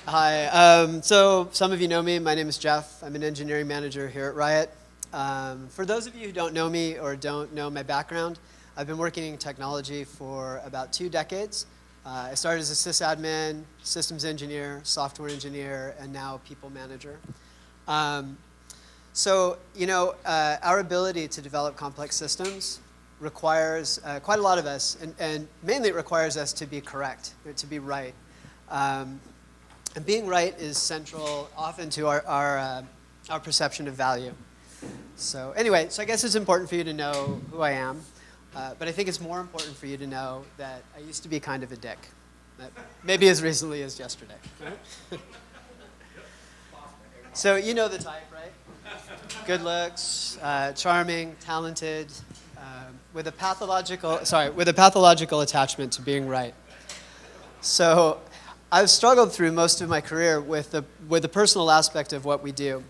Hi. So some of you know me. My name is Jeff. I'm an engineering manager here at Riot. For those of you who don't know me or don't know my background, I've been working in technology for about 2 decades. I started as a sysadmin, systems engineer, software engineer, and now people manager. Our ability to develop complex systems requires quite a lot of us, and mainly it requires us to be correct, to be right. And being right is central often to our perception of value. So anyway, I guess it's important for you to know who I am, but I think it's more important for you to know that I used to be kind of a dick, maybe as recently as yesterday. Right? So you know the type, right? Good looks, charming, talented, with a pathological attachment to being right. So I've struggled through most of my career with the personal aspect of what we do.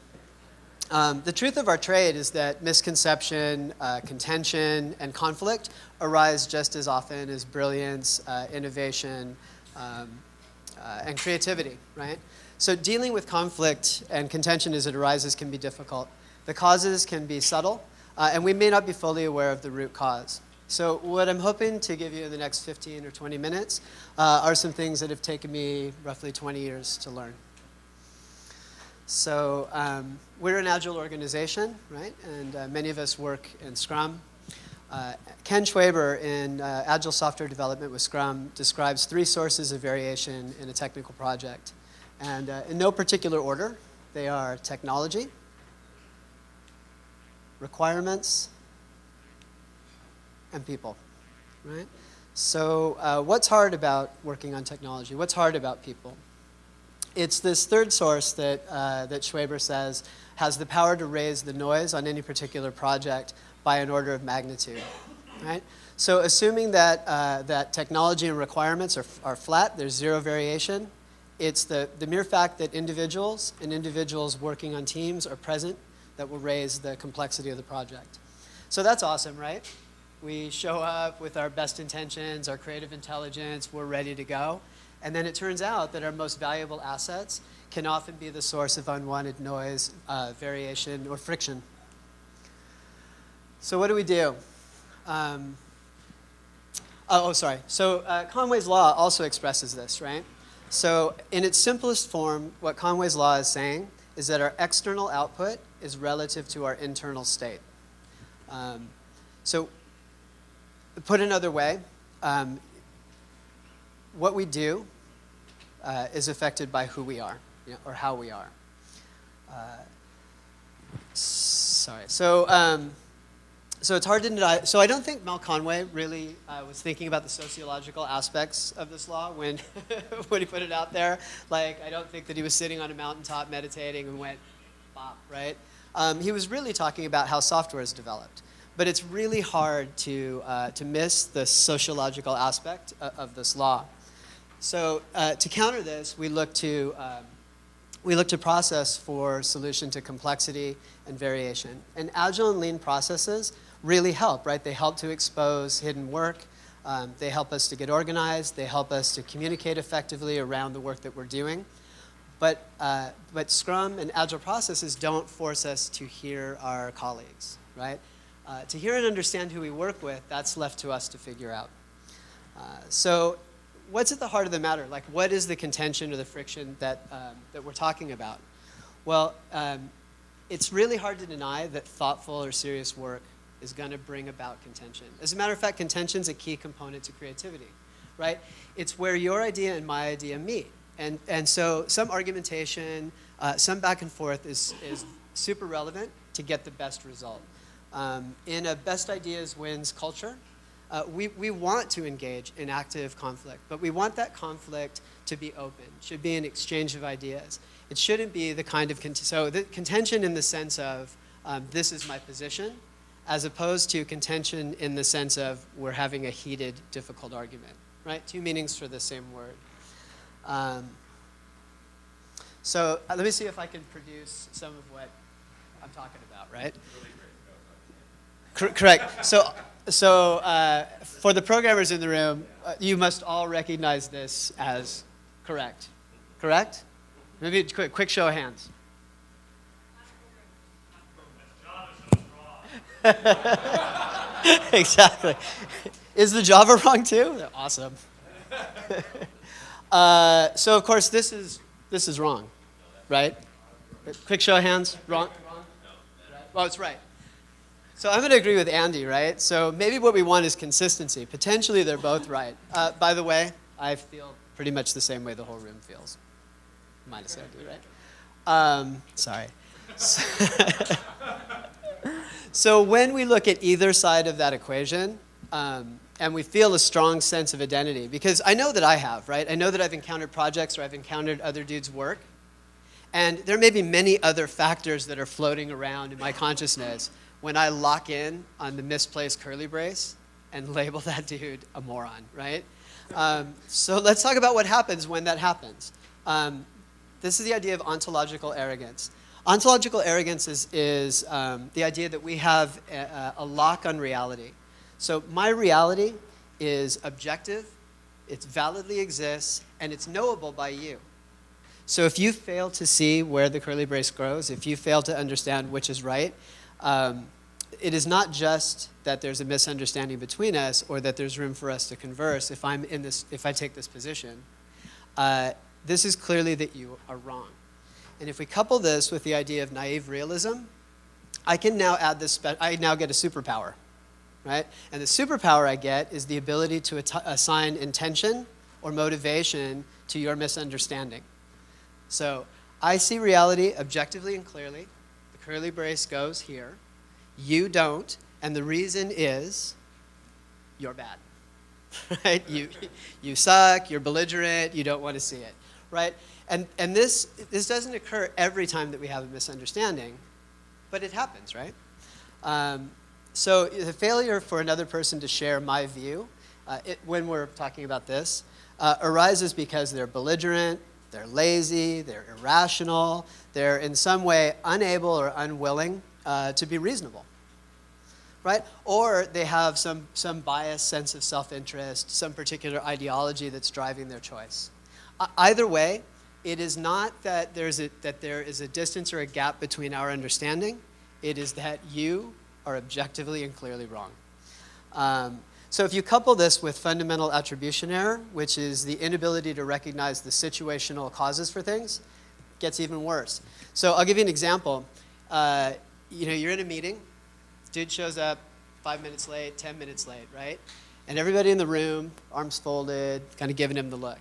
The truth of our trade is that misconception, contention, and conflict arise just as often as brilliance, innovation, and creativity, right? So dealing with conflict and contention as it arises can be difficult. The causes can be subtle, and we may not be fully aware of the root cause. So what I'm hoping to give you in the next 15 or 20 minutes are some things that have taken me roughly 20 years to learn. So we're an agile organization, right? And many of us work in Scrum. Ken Schwaber in Agile Software Development with Scrum describes 3 sources of variation in a technical project. And in no particular order, they are technology, requirements, and people, right? So what's hard about working on technology? What's hard about people? It's this third source that Schwaber says has the power to raise the noise on any particular project by an order of magnitude, right? So assuming that technology and requirements are flat, there's 0 variation, it's the mere fact that individuals and individuals working on teams are present that will raise the complexity of the project. So that's awesome, right? We show up with our best intentions, our creative intelligence, we're ready to go. And then it turns out that our most valuable assets can often be the source of unwanted noise, variation, or friction. So what do we do? So Conway's law also expresses this, right? So in its simplest form, what Conway's law is saying is that our external output is relative to our internal state. So put another way, what we do is affected by who we are, or how we are. So it's hard to deny. So I don't think Mel Conway really was thinking about the sociological aspects of this law when when he put it out there. Like, I don't think that he was sitting on a mountaintop meditating and went, bop, right? He was really talking about how software is developed. But it's really hard to miss the sociological aspect of this law. So to counter this, we look to process for solution to complexity and variation. And agile and lean processes really help, right? They help to expose hidden work. They help us to get organized. They help us to communicate effectively around the work that we're doing. But Scrum and agile processes don't force us to hear our colleagues, right? To hear and understand who we work with, that's left to us to figure out. So what's at the heart of the matter? Like, what is the contention or the friction that we're talking about? Well, it's really hard to deny that thoughtful or serious work is going to bring about contention. As a matter of fact, contention is a key component to creativity, right? It's where your idea and my idea meet. And so some argumentation, some back and forth is super relevant to get the best result. In a best ideas wins culture, we want to engage in active conflict, but we want that conflict to be open. It should be an exchange of ideas. It shouldn't be the kind of contention in the sense of this is my position, as opposed to contention in the sense of we're having a heated, difficult argument, right? 2 meanings for the same word. So let me see if I can produce some of what I'm talking about, right? Correct. So for the programmers in the room, you must all recognize this as correct. Correct? Maybe a quick show of hands. Exactly. Is the Java wrong too? Awesome. So of course this is wrong, right? Quick show of hands. Wrong. Well, it's right. So I'm going to agree with Andy, right? So maybe what we want is consistency. Potentially they're both right. By the way, I feel pretty much the same way the whole room feels. Minus Andy, right? Sorry. So when we look at either side of that equation, and we feel a strong sense of identity, because I know that I have, right? I know that I've encountered projects or I've encountered other dudes' work, and there may be many other factors that are floating around in my consciousness when I lock in on the misplaced curly brace and label that dude a moron, right? So let's talk about what happens when that happens. This is the idea of ontological arrogance. Ontological arrogance is the idea that we have a lock on reality. So my reality is objective, it validly exists, and it's knowable by you. So if you fail to see where the curly brace grows, if you fail to understand which is right, it is not just that there's a misunderstanding between us or that there's room for us to converse if I take this position. This is clearly that you are wrong. And if we couple this with the idea of naive realism, I can now add this, I now get a superpower, right? And the superpower I get is the ability to assign intention or motivation to your misunderstanding. So I see reality objectively and clearly. The curly brace goes here. You don't, and the reason is you're bad, right? You suck, you're belligerent, you don't want to see it, right? And this doesn't occur every time that we have a misunderstanding, but it happens, right? So the failure for another person to share my view, when we're talking about this, arises because they're belligerent, they're lazy, they're irrational, they're in some way unable or unwilling to be reasonable, right? Or they have some biased sense of self-interest, some particular ideology that's driving their choice. Either way, it is not that there is a distance or a gap between our understanding. It is that you are objectively and clearly wrong. So if you couple this with fundamental attribution error, which is the inability to recognize the situational causes for things, it gets even worse. So I'll give you an example. You're in a meeting. Dude shows up 5 minutes late, 10 minutes late, right? And everybody in the room, arms folded, kind of giving him the look,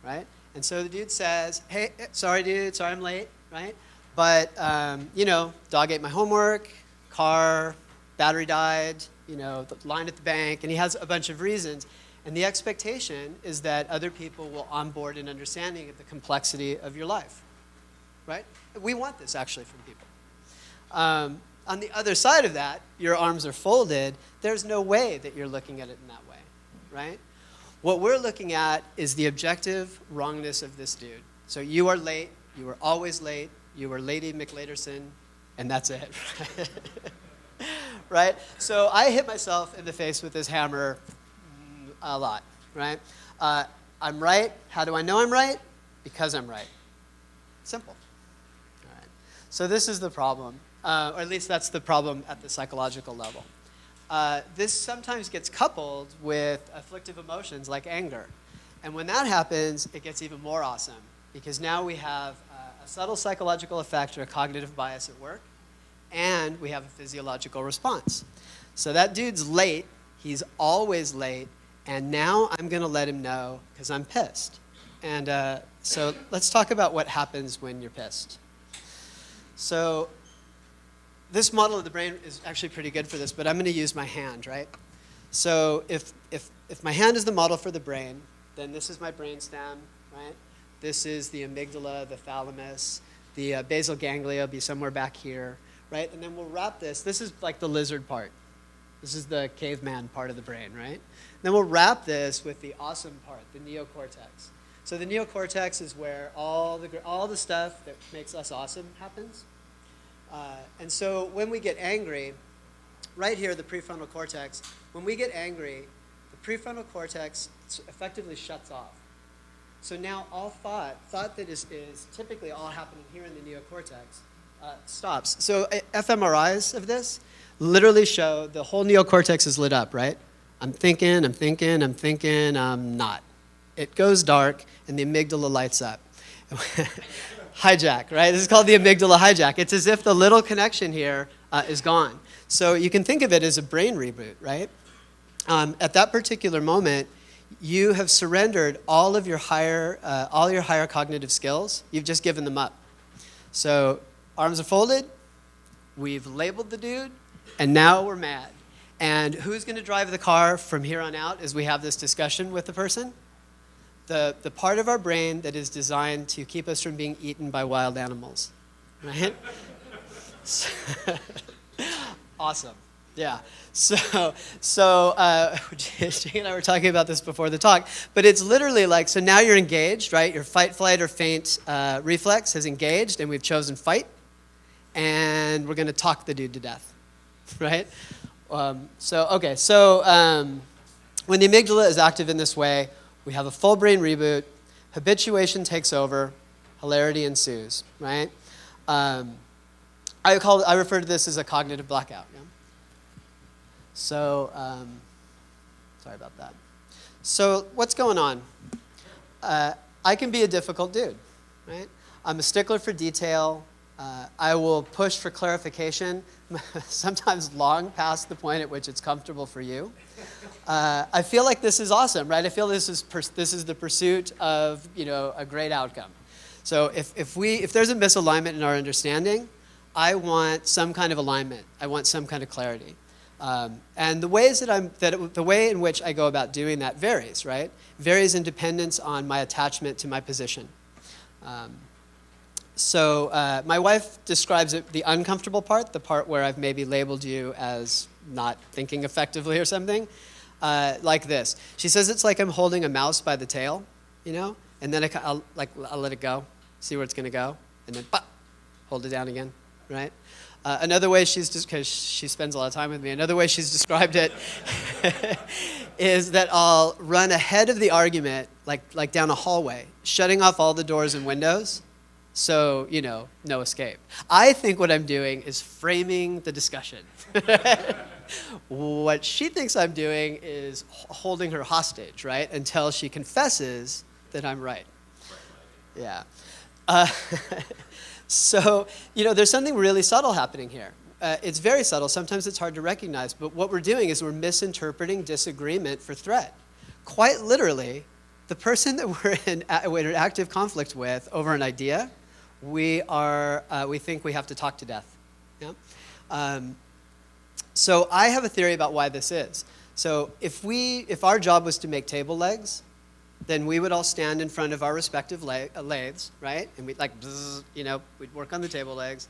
right? And so the dude says, hey, sorry, dude, sorry I'm late, right? But, dog ate my homework, car, battery died, the line at the bank, and he has a bunch of reasons. And the expectation is that other people will onboard an understanding of the complexity of your life, right? We want this, actually, from people. On the other side of that, your arms are folded. There's no way that you're looking at it in that way, right? What we're looking at is the objective wrongness of this dude. So you are late. You were always late. You were Lady McLaterson, and that's it. Right? So I hit myself in the face with this hammer a lot, right? I'm right. How do I know I'm right? Because I'm right. Simple. All right. So this is the problem, or at least that's the problem at the psychological level. This sometimes gets coupled with afflictive emotions like anger. And when that happens, it gets even more awesome, because now we have a subtle psychological effect or a cognitive bias at work, and we have a physiological response. So that dude's late, he's always late, and now I'm going to let him know because I'm pissed. And so let's talk about what happens when you're pissed. So this model of the brain is actually pretty good for this, but I'm going to use my hand, right? So if my hand is the model for the brain, then this is my brainstem, right? This is the amygdala, the thalamus. The basal ganglia will be somewhere back here, right? And then we'll wrap this. This is like the lizard part. This is the caveman part of the brain, right? Then we'll wrap this with the awesome part, the neocortex. So the neocortex is where all the stuff that makes us awesome happens. And so when we get angry, right here, the prefrontal cortex, when we get angry, the prefrontal cortex effectively shuts off. So now all thought that is typically all happening here in the neocortex, stops. So fMRIs of this literally show the whole neocortex is lit up, right? I'm thinking, I'm not. It goes dark, and the amygdala lights up. Hijack, right? This is called the amygdala hijack. It's as if the little connection here is gone. So you can think of it as a brain reboot, right? At that particular moment, you have surrendered all your higher cognitive skills. You've just given them up. So arms are folded. We've labeled the dude, and now we're mad. And who's going to drive the car from here on out as we have this discussion with the person? The part of our brain that is designed to keep us from being eaten by wild animals, right? Awesome. Yeah. So Jane and I were talking about this before the talk, but it's literally like, so now you're engaged, right? Your fight, flight, or faint reflex has engaged, and we've chosen fight, and we're going to talk the dude to death, right? When the amygdala is active in this way, we have a full brain reboot, habituation takes over, hilarity ensues, right? I refer to this as a cognitive blackout. Yeah? So, sorry about that. So what's going on? I can be a difficult dude, right? I'm a stickler for detail. I will push for clarification, sometimes long past the point at which it's comfortable for you. I feel like this is awesome, right? I feel this is the pursuit of a great outcome. So if there's a misalignment in our understanding, I want some kind of alignment. I want some kind of clarity. And the way in which I go about doing that varies, right? Varies in dependence on my attachment to my position. So my wife describes it, the uncomfortable part, the part where I've maybe labeled you as not thinking effectively or something, like this. She says it's like I'm holding a mouse by the tail, and then I'll let it go, see where it's going to go, and then hold it down again, right? Another way because she spends a lot of time with me, another way she's described it is that I'll run ahead of the argument, like down a hallway, shutting off all the doors and windows, so, no escape. I think what I'm doing is framing the discussion. What she thinks I'm doing is holding her hostage, right, until she confesses that I'm right. Yeah. So, there's something really subtle happening here. It's very subtle. Sometimes it's hard to recognize. But what we're doing is we're misinterpreting disagreement for threat. Quite literally, the person that we're in active conflict with over an idea, we think we have to talk to death. Yeah? So I have a theory about why this is. So if our job was to make table legs, then we would all stand in front of our respective lathes, right? And we'd we'd work on the table legs.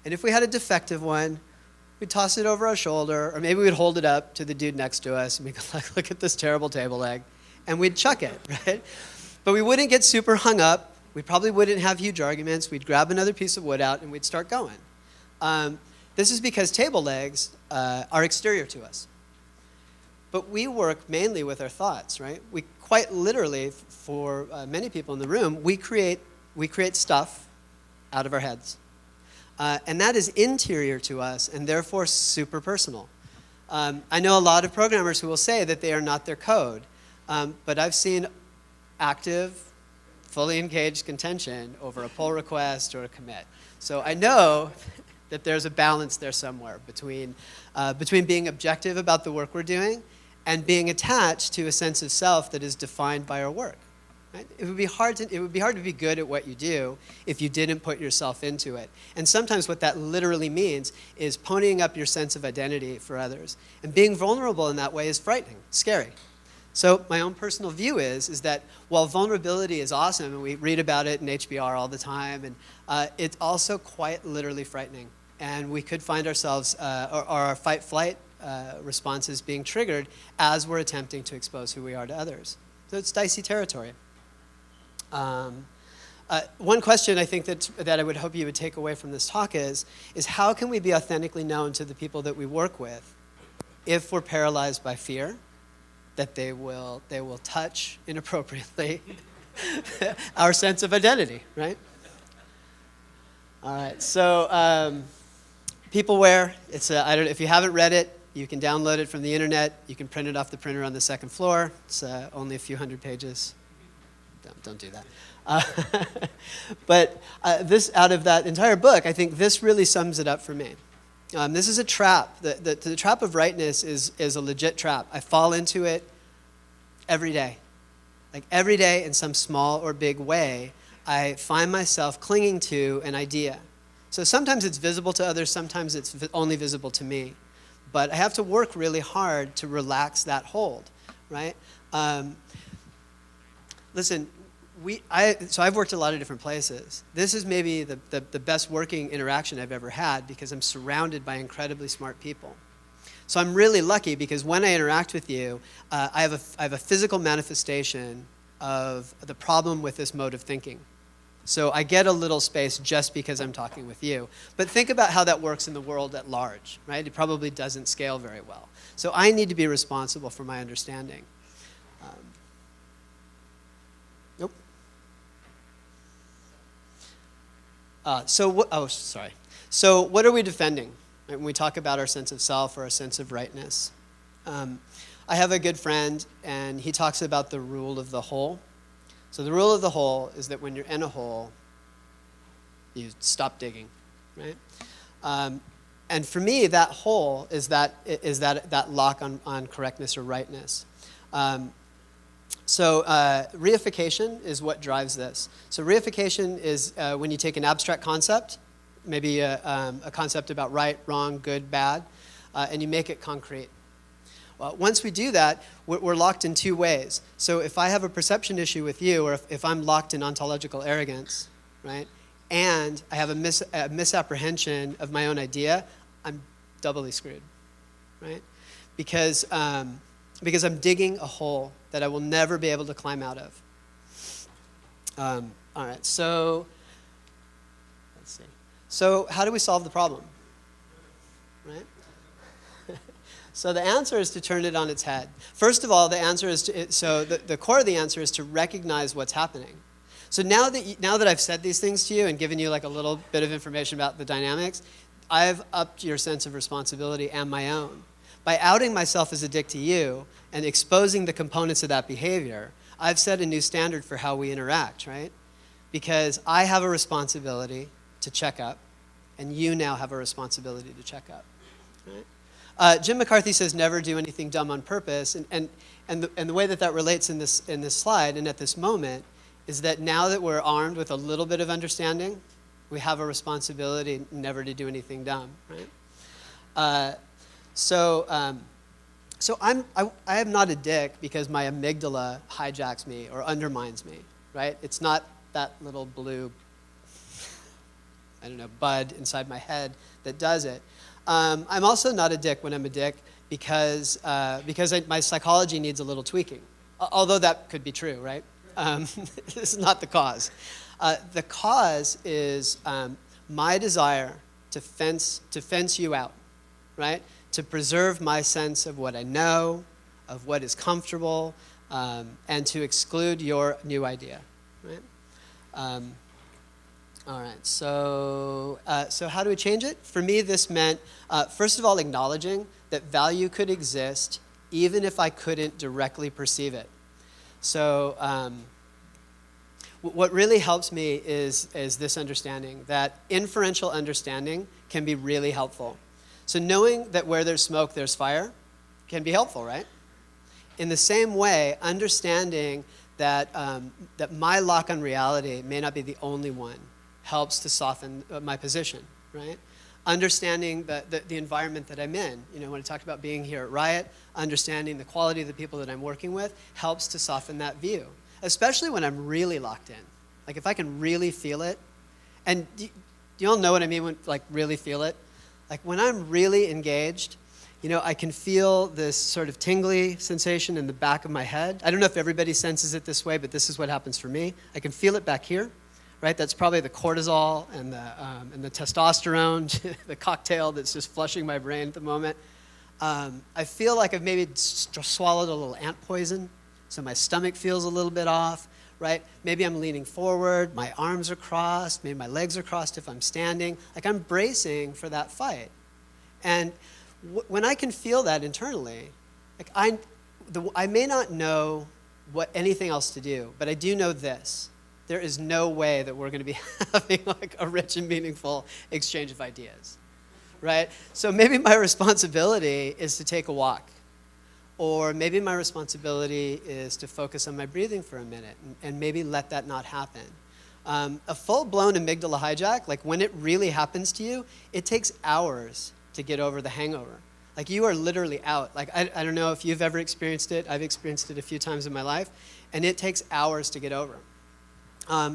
And if we had a defective one, we'd toss it over our shoulder, or maybe we'd hold it up to the dude next to us, and we'd look at this terrible table leg, and we'd chuck it, right? But we wouldn't get super hung up. We probably wouldn't have huge arguments. We'd grab another piece of wood out, and we'd start going. This is because table legs are exterior to us. But we work mainly with our thoughts, right? We quite literally, for many people in the room, we create stuff out of our heads. And that is interior to us and therefore super personal. I know a lot of programmers who will say that they are not their code. But I've seen active, fully engaged contention over a pull request or a commit. So I know that there's a balance there somewhere between being objective about the work we're doing and being attached to a sense of self that is defined by our work. Right? It would be hard to be good at what you do if you didn't put yourself into it. And sometimes what that literally means is ponying up your sense of identity for others. And being vulnerable in that way is frightening, scary. So my own personal view is that while vulnerability is awesome, and we read about it in HBR all the time, and it's also quite literally frightening. And we could find ourselves, or our fight-flight responses being triggered as we're attempting to expose who we are to others. So it's dicey territory. One question I think that I would hope you would take away from this talk is how can we be authentically known to the people that we work with if we're paralyzed by fear that they will touch inappropriately our sense of identity, right? All right, so Peopleware, I don't know if you haven't read it, you can download it from the internet. You can print it off the printer on the second floor. It's only a few hundred pages. Don't do that. But this, out of that entire book, I think this really sums it up for me. This is a trap. The trap of rightness is a legit trap. I fall into it every day. Like every day in some small or big way, I find myself clinging to an idea. So sometimes it's visible to others, sometimes it's only visible to me. But I have to work really hard to relax that hold, right? Listen, so I've worked a lot of different places. This is maybe the best working interaction I've ever had because I'm surrounded by incredibly smart people. So I'm really lucky because when I interact with you, I have a physical manifestation of the problem with this mode of thinking. So I get a little space just because I'm talking with you. But think about how that works in the world at large, right? It probably doesn't scale very well. So I need to be responsible for my understanding. Nope. So what are we defending when we talk about our sense of self or our sense of rightness? I have a good friend, and he talks about the rule of the hole. So the rule of the hole is that when you're in a hole, you stop digging, right? And for me, that hole is that lock on correctness or rightness. So reification is what drives this. So reification is when you take an abstract concept, maybe a concept about right, wrong, good, bad, and you make it concrete. Once we do that, we're locked in two ways. So if I have a perception issue with you, or if I'm locked in ontological arrogance, right, and I have a misapprehension of my own idea, I'm doubly screwed, right? Because I'm digging a hole that I will never be able to climb out of. All right, so let's see. So how do we solve the problem, right? So the answer is to turn it on its head. First of all, the answer is the core of the answer is to recognize what's happening. So now that I've said these things to you and given you like a little bit of information about the dynamics, I've upped your sense of responsibility and my own. By outing myself as a dick to you and exposing the components of that behavior, I've set a new standard for how we interact, right? Because I have a responsibility to check up, and you now have a responsibility to check up, right? Jim McCarthy says never do anything dumb on purpose, and the way that relates in this slide and at this moment is that now that we're armed with a little bit of understanding, we have a responsibility never to do anything dumb, right? So I am not a dick because my amygdala hijacks me or undermines me, right? It's not that little blue, I don't know, bud inside my head that does it. I'm also not a dick when I'm a dick because my psychology needs a little tweaking, although that could be true, right? This is not the cause. The cause is my desire to fence you out, right? To preserve my sense of what I know, of what is comfortable, and to exclude your new idea, right? All right, so how do we change it? For me, this meant, first of all, acknowledging that value could exist even if I couldn't directly perceive it. So what really helps me is this understanding, that inferential understanding can be really helpful. So knowing that where there's smoke, there's fire can be helpful, right? In the same way, understanding that my lock on reality may not be the only one helps to soften my position, right? Understanding the environment that I'm in. You know, when I talked about being here at Riot, understanding the quality of the people that I'm working with helps to soften that view, especially when I'm really locked in. Like if I can really feel it, and do you all know what I mean when, like, really feel it? Like when I'm really engaged, you know, I can feel this sort of tingly sensation in the back of my head. I don't know if everybody senses it this way, but this is what happens for me. I can feel it back here. Right, that's probably the cortisol and the testosterone, the cocktail that's just flushing my brain at the moment. I feel like I've maybe swallowed a little ant poison, so my stomach feels a little bit off, right? Maybe I'm leaning forward, my arms are crossed, maybe my legs are crossed if I'm standing. Like I'm bracing for that fight. And when I can feel that internally, like I may not know what anything else to do, but I do know this. There is no way that we're going to be having like a rich and meaningful exchange of ideas, right? So maybe my responsibility is to take a walk, or maybe my responsibility is to focus on my breathing for a minute and maybe let that not happen. A full-blown amygdala hijack, like when it really happens to you, it takes hours to get over the hangover. Like you are literally out. Like I don't know if you've ever experienced it. I've experienced it a few times in my life, and it takes hours to get over.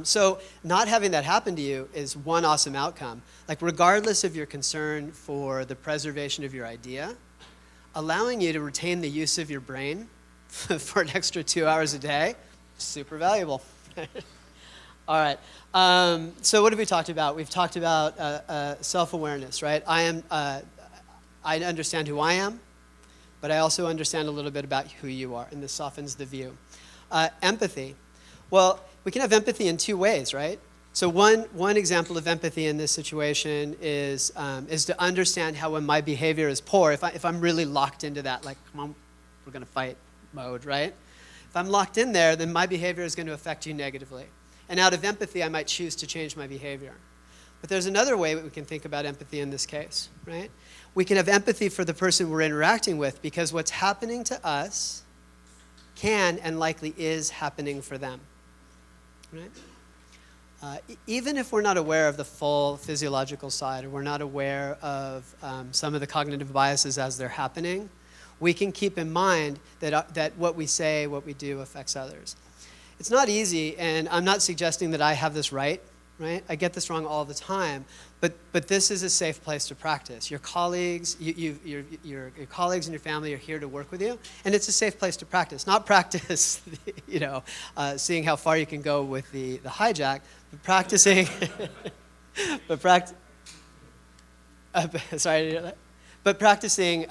So not having that happen to you is one awesome outcome. Like regardless of your concern for the preservation of your idea, allowing you to retain the use of your brain for an extra 2 hours a day, super valuable. All right. So what have we talked about? We've talked about self-awareness, right? I understand who I am, but I also understand a little bit about who you are, and this softens the view. Empathy. Well, we can have empathy in two ways, right? So one example of empathy in this situation is to understand how when my behavior is poor, if I'm really locked into that, like, come on, we're going to fight mode, right? If I'm locked in there, then my behavior is going to affect you negatively. And out of empathy, I might choose to change my behavior. But there's another way that we can think about empathy in this case, right? We can have empathy for the person we're interacting with because what's happening to us can and likely is happening for them, right? Even if we're not aware of the full physiological side, or we're not aware of some of the cognitive biases as they're happening, we can keep in mind that what we say, what we do affects others. It's not easy, and I'm not suggesting that I have this right? I get this wrong all the time, but this is a safe place to practice. Your colleagues, your colleagues and your family are here to work with you, and it's a safe place to practice. Not practice, seeing how far you can go with the hijack, but practicing, sorry to hear that. But practicing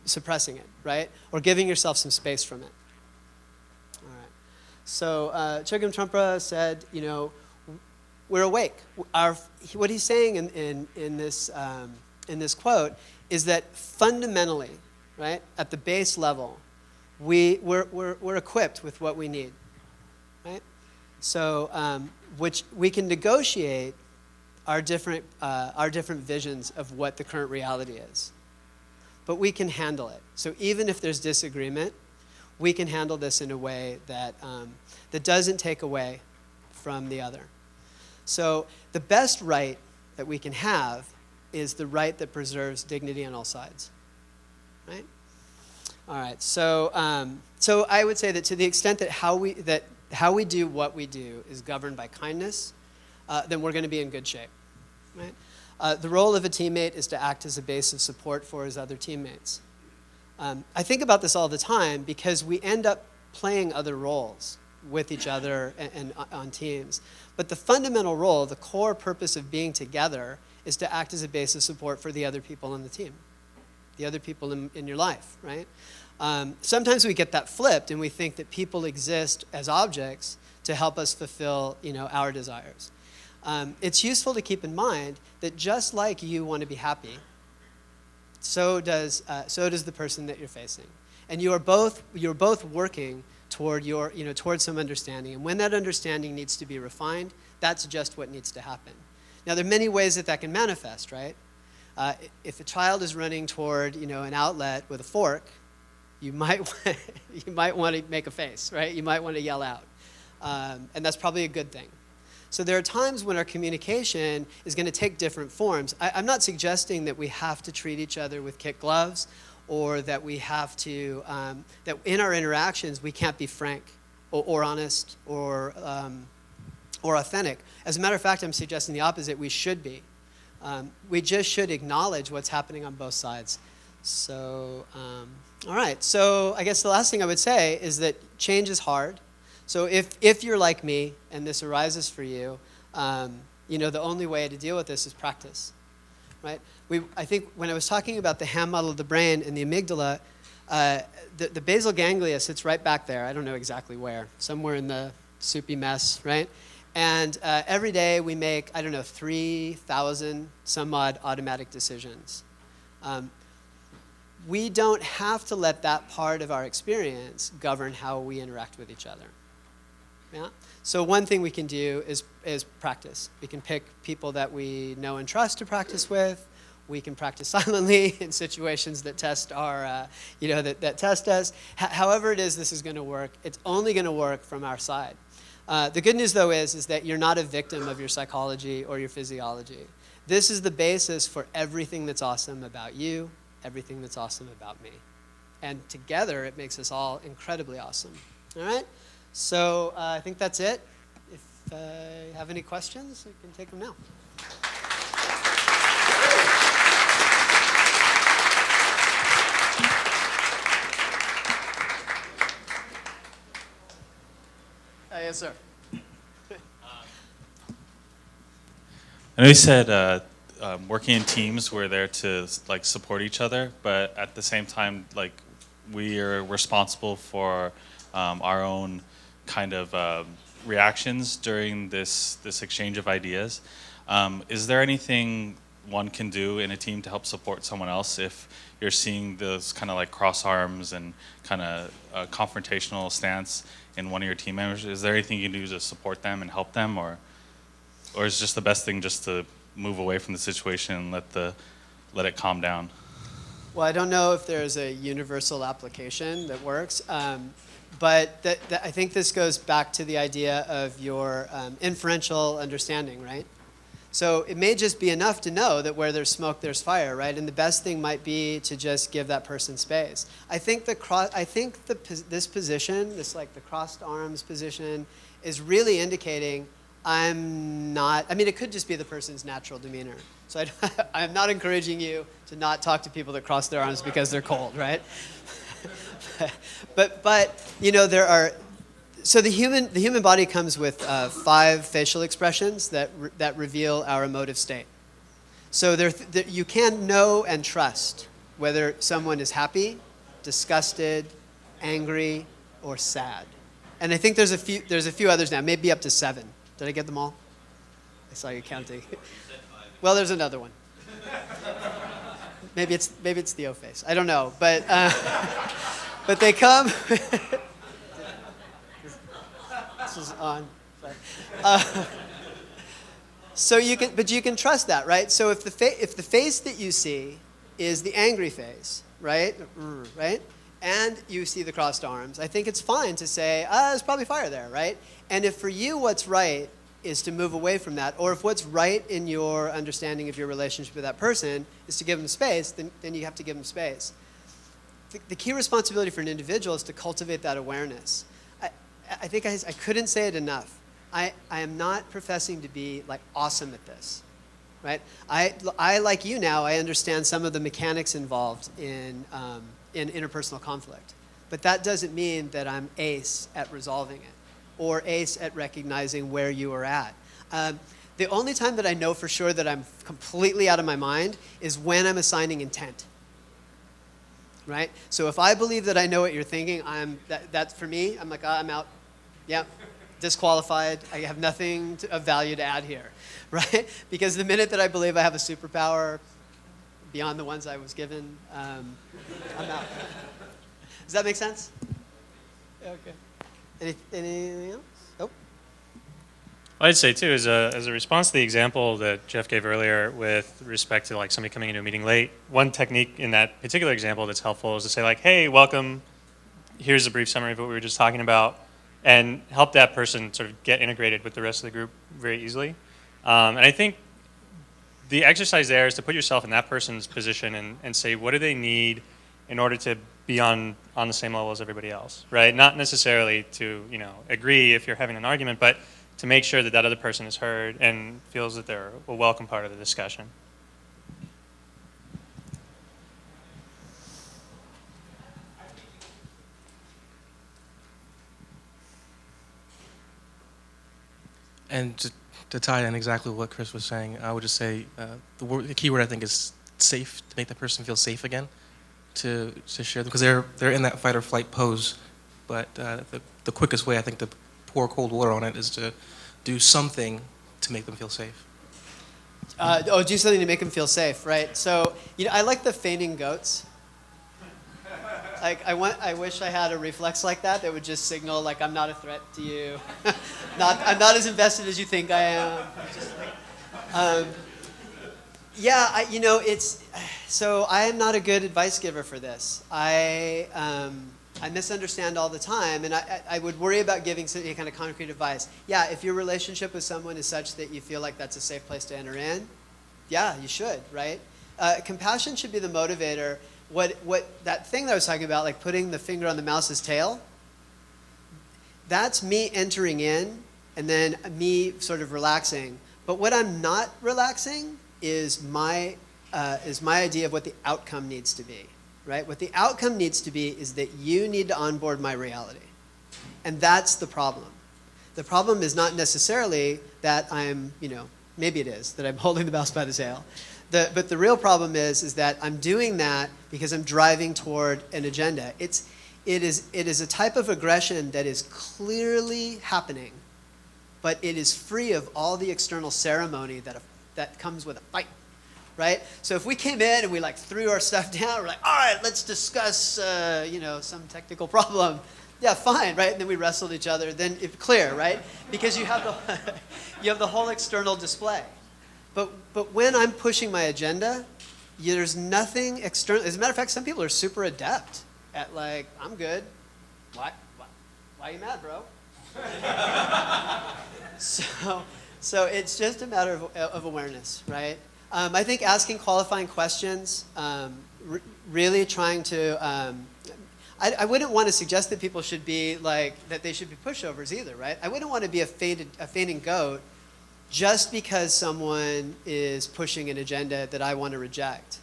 suppressing it, right? Or giving yourself some space from it. So Chogyam Trungpa said, we're awake. What he's saying in this quote is that fundamentally, right, at the base level, we're equipped with what we need, right? So which we can negotiate our different visions of what the current reality is, but we can handle it. So even if there's disagreement, we can handle this in a way that doesn't take away from the other. So the best right that we can have is the right that preserves dignity on all sides, right? All right. So I would say that to the extent that how we do what we do is governed by kindness, then we're going to be in good shape, right? The role of a teammate is to act as a base of support for his other teammates. I think about this all the time because we end up playing other roles with each other and on teams. But the fundamental role, the core purpose of being together is to act as a base of support for the other people on the team, the other people in your life, right? Sometimes we get that flipped and we think that people exist as objects to help us fulfill, our desires. It's useful to keep in mind that just like you want to be happy, so does the person that you're facing, and you're both working toward towards some understanding. And when that understanding needs to be refined, that's just what needs to happen. Now, there are many ways that can manifest, right? If a child is running toward an outlet with a fork, you might want to make a face, right? You might want to yell out, and that's probably a good thing. So there are times when our communication is going to take different forms. I'm not suggesting that we have to treat each other with kid gloves, or that we have to, that in our interactions we can't be frank or honest or authentic. As a matter of fact, I'm suggesting the opposite. We should be. We just should acknowledge what's happening on both sides. So, all right. So I guess the last thing I would say is that change is hard. So if you're like me and this arises for you, the only way to deal with this is practice. right? I think when I was talking about the ham model of the brain and the amygdala, the basal ganglia sits right back there. I don't know exactly where, somewhere in the soupy mess, right? And every day we make, I don't know, 3,000 some odd automatic decisions. We don't have to let that part of our experience govern how we interact with each other. Yeah? So one thing we can do is practice. We can pick people that we know and trust to practice with. We can practice silently in situations that test our, that test us. However it is this is going to work, it's only going to work from our side. The good news, though, is that you're not a victim of your psychology or your physiology. This is the basis for everything that's awesome about you, everything that's awesome about me. And together, it makes us all incredibly awesome. All right? So I think that's it. If you have any questions, you can take them now. Yes, sir. I know you said working in teams, we're there to like support each other, but at the same time, like we are responsible for our own kind of reactions during this exchange of ideas. Is there anything one can do in a team to help support someone else if you're seeing this kind of like cross arms and kind of confrontational stance in one of your team members? Is there anything you can do to support them and help them, or is just the best thing just to move away from the situation and let it calm down? Well, I don't know if there's a universal application that works, but I think this goes back to the idea of your inferential understanding, right? So it may just be enough to know that where there's smoke, there's fire, right? And the best thing might be to just give that person space. I think this position, this like the crossed arms position, is really indicating I'm not. I mean, it could just be the person's natural demeanor. So I'm not encouraging you to not talk to people that cross their arms because they're cold, right? but there are. So the human body comes with 5 facial expressions that reveal our emotive state. So you can know and trust whether someone is happy, disgusted, angry, or sad. And I think there's a few others now, maybe up to 7. Did I get them all? I saw you counting. Well, there's another one. Maybe it's the O face. I don't know, but they come. This is on. So you can trust that, right? So if the face that you see is the angry face, right, and you see the crossed arms, I think it's fine to say, there's probably fire there, right? And if for you what's right is to move away from that, or if what's right in your understanding of your relationship with that person is to give them space, then you have to give them space. The key responsibility for an individual is to cultivate that awareness. I think I couldn't say it enough. I am not professing to be like awesome at this, right? I like you now, I understand some of the mechanics involved in interpersonal conflict. But that doesn't mean that I'm ace at resolving it or ace at recognizing where you are at. The only time that I know for sure that I'm completely out of my mind is when I'm assigning intent. Right? So if I believe that I know what you're thinking, that's for me, I'm like, I'm out. Yeah, disqualified. I have nothing of value to add here, right? Because the minute that I believe I have a superpower beyond the ones I was given, I'm out. Does that make sense? Okay. Anything else? Nope. I'd say too, as a response to the example that Jeff gave earlier with respect to like somebody coming into a meeting late, one technique in that particular example that's helpful is to say like, hey, welcome, here's a brief summary of what we were just talking about, and help that person sort of get integrated with the rest of the group very easily. And I think the exercise there is to put yourself in that person's position and say, what do they need in order to be on the same level as everybody else, right? Not necessarily to agree if you're having an argument, but to make sure that that other person is heard and feels that they're a welcome part of the discussion. And To tie in exactly what Chris was saying, I would just say the key word I think is safe, to make the person feel safe again, to share them, because they're in that fight or flight pose. But the quickest way I think to pour cold water on it is to do something to make them feel safe. Do something to make them feel safe, right? So, I like the fainting goats. Like, I wish I had a reflex like that would just signal, like, I'm not a threat to you. I'm not as invested as you think I am. Just like, yeah, so I am not a good advice giver for this. I misunderstand all the time, and I would worry about giving any kind of concrete advice. Yeah, if your relationship with someone is such that you feel like that's a safe place to enter in, yeah, you should, right? Compassion should be the motivator. What that thing that I was talking about, like putting the finger on the mouse's tail, that's me entering in and then me sort of relaxing. But what I'm not relaxing is my idea of what the outcome needs to be, right? What the outcome needs to be is that you need to onboard my reality. And that's the problem. The problem is not necessarily that I'm, maybe it is, that I'm holding the mouse by the tail. But the real problem is that I'm doing that because I'm driving toward an agenda. It is a type of aggression that is clearly happening, but it is free of all the external ceremony that comes with a fight, right? So if we came in and we like threw our stuff down, we're like, all right, let's discuss, some technical problem. Yeah, fine, right? And then we wrestled each other. Then it's clear, right? Because you have the whole external display. But when I'm pushing my agenda, there's nothing external. As a matter of fact, some people are super adept at like, I'm good. Why are you mad, bro? So it's just a matter of awareness, right? I think asking qualifying questions, really trying to. I wouldn't want to suggest that people should be like that. They should be pushovers either, right? I wouldn't want to be a fainting goat just because someone is pushing an agenda that I want to reject.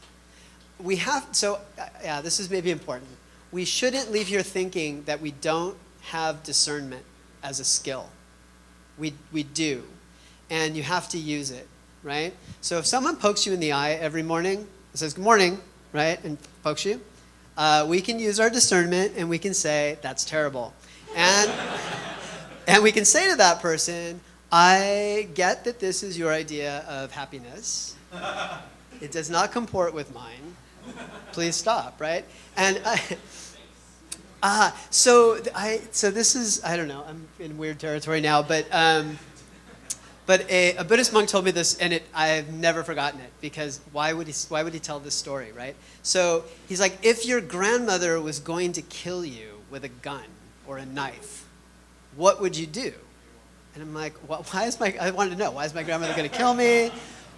This is maybe important. We shouldn't leave here thinking that we don't have discernment as a skill. We do, and you have to use it, right? So if someone pokes you in the eye every morning, and says, good morning, right, and pokes you, we can use our discernment and we can say, that's terrible. And we can say to that person, I get that this is your idea of happiness. It does not comport with mine. Please stop, right? And so this is, I don't know, I'm in weird territory now, but a Buddhist monk told me this, and I've never forgotten it, because why would he tell this story, right? So he's like, if your grandmother was going to kill you with a gun or a knife, what would you do? And I'm like, I wanted to know, why is my grandmother going to kill me?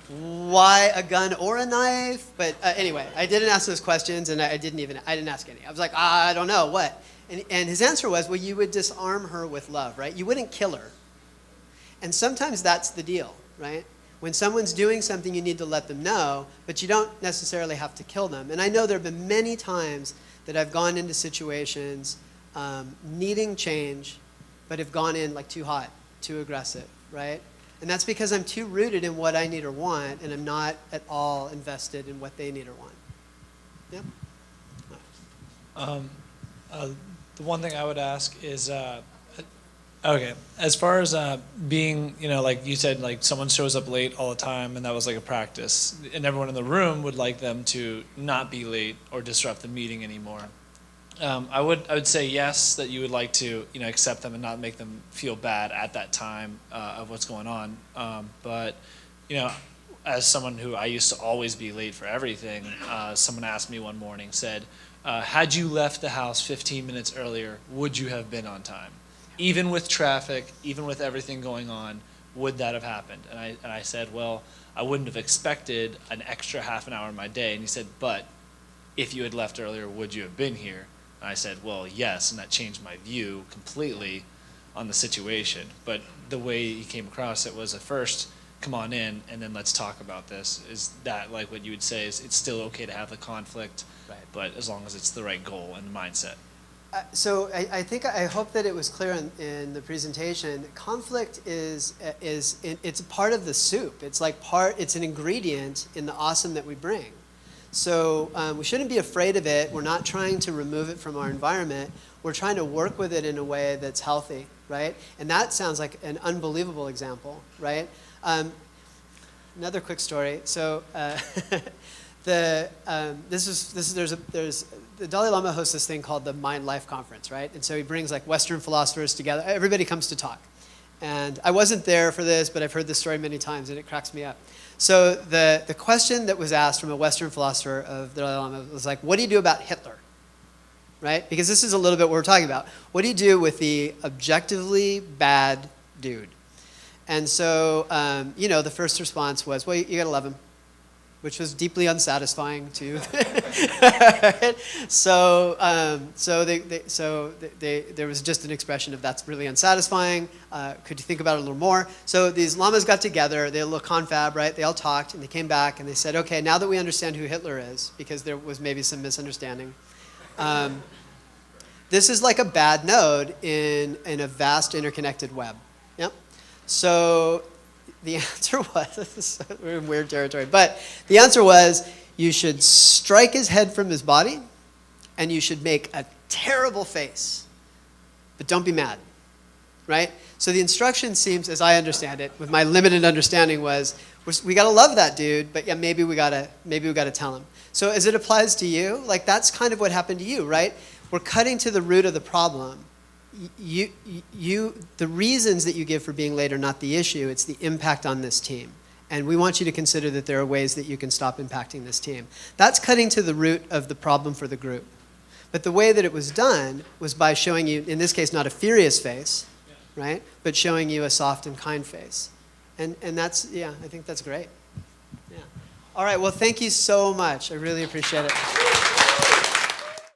Why a gun or a knife? But anyway, I didn't ask those questions, and I didn't ask any. I was like, I don't know, what? And his answer was, well, you would disarm her with love, right? You wouldn't kill her. And sometimes that's the deal, right? When someone's doing something, you need to let them know, but you don't necessarily have to kill them. And I know there have been many times that I've gone into situations needing change, but have gone in like too hot, too aggressive, right? And that's because I'm too rooted in what I need or want, and I'm not at all invested in what they need or want. Yeah? The one thing I would ask is, okay, as far as being, like you said, like someone shows up late all the time, and that was like a practice, and everyone in the room would like them to not be late or disrupt the meeting anymore. I would say yes, that you would like to accept them and not make them feel bad at that time of what's going on. But as someone who I used to always be late for everything, someone asked me one morning, said, had you left the house 15 minutes earlier, would you have been on time? Even with traffic, even with everything going on, would that have happened? And I said, well, I wouldn't have expected an extra half an hour in my day. And he said, but if you had left earlier, would you have been here? And I said, well, yes, and that changed my view completely on the situation. But the way he came across it was at first, come on in, and then let's talk about this. Is that like what you would say is it's still okay to have the conflict, Right. but as long as it's the right goal and mindset? I think I hope that it was clear in the presentation. Conflict it's a part of the soup. It's like it's an ingredient in the awesome that we bring. So we shouldn't be afraid of it. We're not trying to remove it from our environment. We're trying to work with it in a way that's healthy, right? And that sounds like an unbelievable example, right? Another quick story. So the Dalai Lama hosts this thing called the Mind Life Conference, right? And so he brings like Western philosophers together. Everybody comes to talk. And I wasn't there for this, but I've heard this story many times, and it cracks me up. So the question that was asked from a Western philosopher of the Dalai Lama was like, what do you do about Hitler? Right? Because this is a little bit what we're talking about. What do you do with the objectively bad dude? And so, the first response was, well, you gotta love him, which was deeply unsatisfying to. So there was just an expression of that's really unsatisfying. Could you think about it a little more? So these lamas got together. They had a little confab, right? They all talked, and they came back, and they said, okay, now that we understand who Hitler is, because there was maybe some misunderstanding, this is like a bad node in a vast interconnected web. Yep. So the answer was, we're in weird territory, but the answer was you should strike his head from his body and you should make a terrible face, but don't be mad, right? So the instruction seems, as I understand it, with my limited understanding was, we gotta love that dude, but yeah, maybe we gotta tell him. So as it applies to you, like that's kind of what happened to you, right? We're cutting to the root of the problem. The reasons that you give for being late are not the issue, it's the impact on this team. And we want you to consider that there are ways that you can stop impacting this team. That's cutting to the root of the problem for the group. But the way that it was done was by showing you, in this case, not a furious face, right? But showing you a soft and kind face. And that's, I think that's great. Yeah. All right, well, thank you so much. I really appreciate it.